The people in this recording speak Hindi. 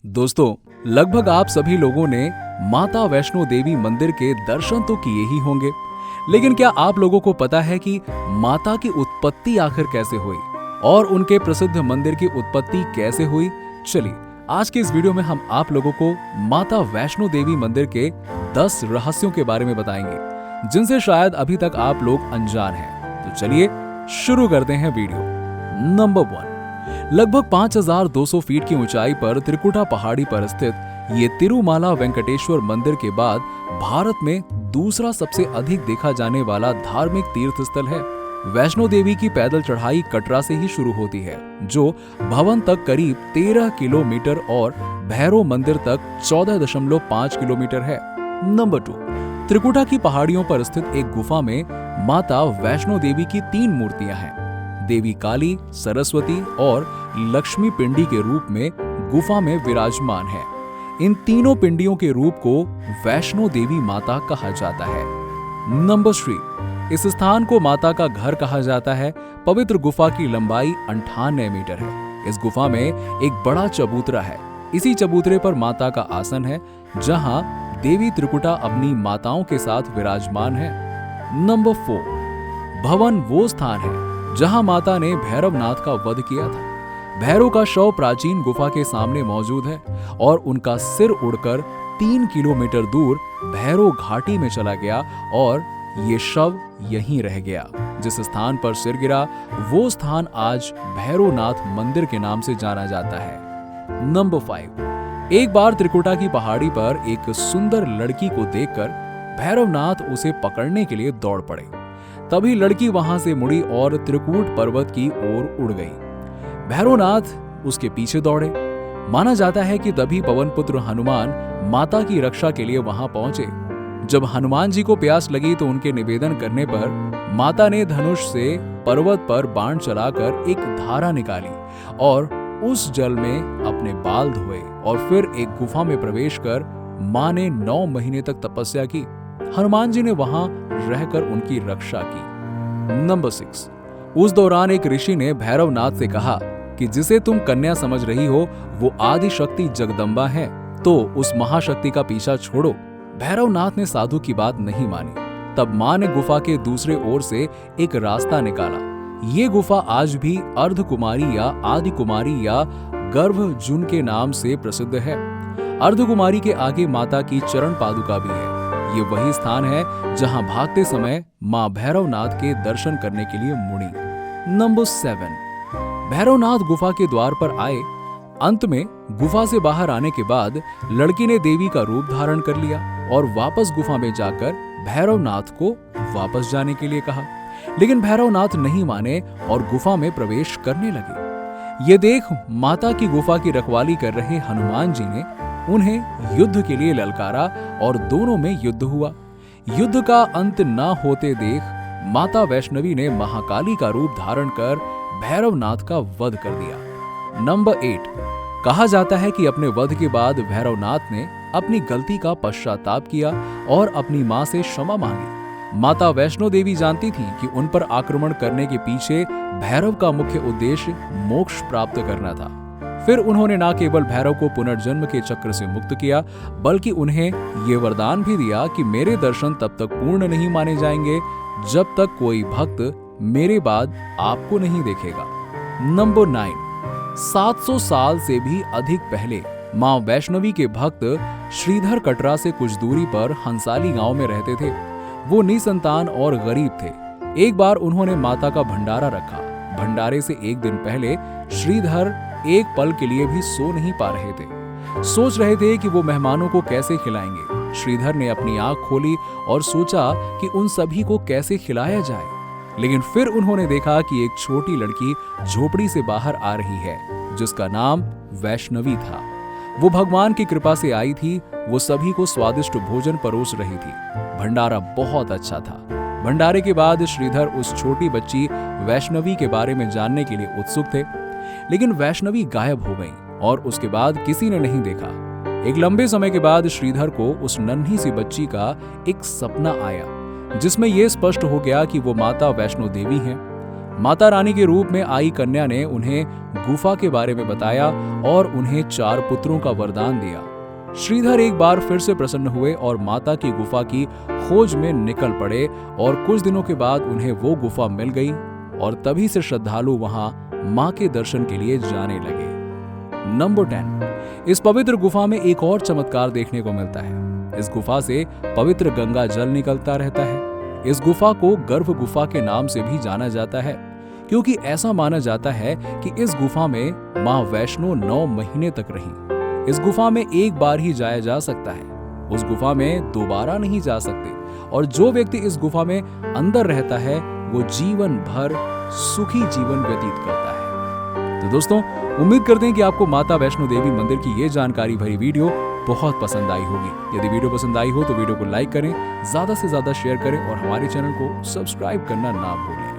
दोस्तों, लगभग आप सभी लोगों ने माता वैष्णो देवी मंदिर के दर्शन तो किए ही होंगे, लेकिन क्या आप लोगों को पता है कि माता की उत्पत्ति आखिर कैसे हुई और उनके प्रसिद्ध मंदिर की उत्पत्ति कैसे हुई? चलिए, आज के इस वीडियो में हम आप लोगों को माता वैष्णो देवी मंदिर के 10 रहस्यों के बारे में बताएंगे, जिनसे शायद अभी तक आप लोग अनजान हैं। तो चलिए शुरू करते हैं वीडियो। नंबर 1, लगभग 5200 फीट की ऊंचाई पर त्रिकुटा पहाड़ी पर स्थित ये तिरुमाला वेंकटेश्वर मंदिर के बाद भारत में दूसरा सबसे अधिक देखा जाने वाला धार्मिक तीर्थ स्थल है। वैष्णो देवी की पैदल चढ़ाई कटरा से ही शुरू होती है, जो भवन तक करीब 13 किलोमीटर और भैरव मंदिर तक 14.5 किलोमीटर है। नंबर 2, त्रिकुटा की पहाड़ियों पर स्थित एक गुफा में माता वैष्णो देवी की 3 मूर्तियां हैं। देवी काली, सरस्वती और लक्ष्मी पिंडी के रूप में गुफा में विराजमान है। इन तीनों पिंडियों के रूप को वैष्णो देवी माता कहा जाता है। नंबर 3, इस स्थान को माता का घर कहा जाता है। पवित्र गुफा की लंबाई 98 मीटर है। इस गुफा में एक बड़ा चबूतरा है। इसी चबूतरे पर माता का आसन है, जहां देवी त्रिकुटा अपनी माताओं के साथ विराजमान है। नंबर 4, भवन वो स्थान है जहां माता ने भैरवनाथ का वध किया था। भैरव का शव प्राचीन गुफा के सामने मौजूद है और उनका सिर उड़कर 3 किलोमीटर दूर भैरव घाटी में चला गया और ये शव यहीं रह गया। जिस स्थान पर सिर गिरा, वो स्थान आज भैरवनाथ मंदिर के नाम से जाना जाता है। नंबर 5, एक बार त्रिकुटा की पहाड़ी पर एक सुंदर लड़की को देखकर भैरवनाथ उसे पकड़ने के लिए दौड़ पड़े। तभी लड़की वहां से मुड़ी और त्रिकूट पर्वत की ओर उड़ गई। भैरवनाथ उसके पीछे दौड़े। माना जाता है कि तभी पवनपुत्र हनुमान माता की रक्षा के लिए वहां पहुंचे। जब हनुमान जी को प्यास लगी तो उनके निवेदन करने पर माता ने धनुष से पर्वत पर बाण चलाकर एक धारा निकाली और उस जल में अपने बाल धोए और फिर एक गुफा में प्रवेश कर मां ने 9 महीने तक तपस्या की। हनुमान जी ने वहां रहकर उनकी रक्षा की। नंबर 6, उस दौरान एक ऋषि ने भैरवनाथ से कहा कि जिसे तुम कन्या समझ रही हो वो आदि शक्ति जगदम्बा है, तो उस महाशक्ति का पीछा छोड़ो। भैरवनाथ ने साधु की बात नहीं मानी। तब मां ने गुफा के दूसरे ओर से एक रास्ता निकाला। ये गुफा आज भी अर्धकुमारी या आदि कुमारी या गर्भजुन के नाम से प्रसिद्ध है। अर्धकुमारी के आगे माता की चरण पादुका भी है। ये वही स्थान है जहां भागते समय मां भैरवनाथ के दर्शन करने के लिए मुड़ी। नंबर 7, भैरवनाथ गुफा के द्वार पर आए। अंत में गुफा से बाहर आने के बाद लड़की ने देवी का रूप धारण कर लिया और वापस गुफा में जाकर भैरवनाथ को वापस जाने के लिए कहा, लेकिन भैरवनाथ नहीं माने और गुफा में प्रवेश करने लगे। ये देख माता की गुफा की रखवाली कर रहे हनुमान जी ने उन्हें युद्ध के लिए ललकारा और दोनों में युद्ध हुआ। युद्ध का अंत न होते देख माता वैष्णवी ने महाकाली का रूप धारण कर भैरवनाथ का वध कर दिया। नंबर 8, कहा जाता है कि अपने वध के बाद भैरवनाथ ने अपनी गलती का पश्चाताप किया और अपनी मां से क्षमा मांगी। माता वैष्णो देवी जानती थी कि उन पर आक्रमण करने के पीछे भैरव का मुख्य उद्देश्य मोक्ष प्राप्त करना था। फिर उन्होंने न केवल भैरव को पुनर्जन्म के चक्र से मुक्त किया, बल्कि उन्हें ये वरदान भी दिया कि मेरे दर्शन तब तक पूर्ण नहीं माने जाएंगे जब तक कोई भक्त मेरे बाद आपको नहीं देखेगा। नंबर 9, 700 साल से भी अधिक पहले मां वैष्णवी के भक्त श्रीधर कटरा से कुछ दूरी पर हंसाली गांव में रहते थे। वो निसंतान और गरीब थे। एक बार उन्होंने माता का भंडारा रखा। भंडारे से एक दिन पहले श्रीधर एक पल के लिए भी सो नहीं पा रहे थे। सोच रहे थे कि वो मेहमानों को कैसे खिलाएंगे। श्रीधर ने अपनी आंख खोली और सोचा कि उन सभी को कैसे खिलाया जाए। लेकिन फिर उन्होंने देखा कि एक छोटी लड़की झोपड़ी से बाहर आ रही है, जिसका नाम वैष्णवी था। वो भगवान की कृपा से आई थी। वो सभी को स्वादिष्ट भोजन परोस रही थी। भंडारा बहुत अच्छा था। भंडारे के बाद श्रीधर उस छोटी बच्ची वैष्णवी के बारे में जानने के लिए उत्सुक थे, लेकिन वैष्णवी गायब हो गई और उसके बाद किसी ने नहीं देखा। एक लंबे समय के बाद श्रीधर को उस नन्ही सी बच्ची का एक सपना आया, जिसमें यह स्पष्ट हो गया कि वो माता वैष्णो देवी हैं। माता रानी के रूप में आई कन्या ने उन्हें गुफा के बारे में बताया और उन्हें 4 पुत्रों का वरदान दिया। श्रीधर एक बार फिर से प्रसन्न हुए और माता की गुफा की खोज में निकल पड़े और कुछ दिनों के बाद उन्हें वो गुफा मिल गई और तभी से श्रद्धालु वहां मां के दर्शन के लिए जाने लगे। नंबर 10, इस पवित्र गुफा में एक और चमत्कार देखने को मिलता है। इस गुफा से पवित्र गंगा जल निकलता रहता है। इस गुफा को गर्भ गुफा के नाम से भी जाना जाता है क्योंकि ऐसा माना जाता है कि इस गुफा में मां वैष्णो 9 महीने तक रही। इस गुफा में एक बार ही जाया जा सकता है, उस गुफा में दोबारा नहीं जा सकते और जो व्यक्ति इस गुफा में अंदर रहता है वो जीवन भर सुखी जीवन व्यतीत करता है। तो दोस्तों, उम्मीद करते हैं कि आपको माता वैष्णो देवी मंदिर की ये जानकारी भरी वीडियो बहुत पसंद आई होगी। यदि वीडियो पसंद आई हो तो वीडियो को लाइक करें, ज्यादा से ज्यादा शेयर करें और हमारे चैनल को सब्सक्राइब करना ना भूलें।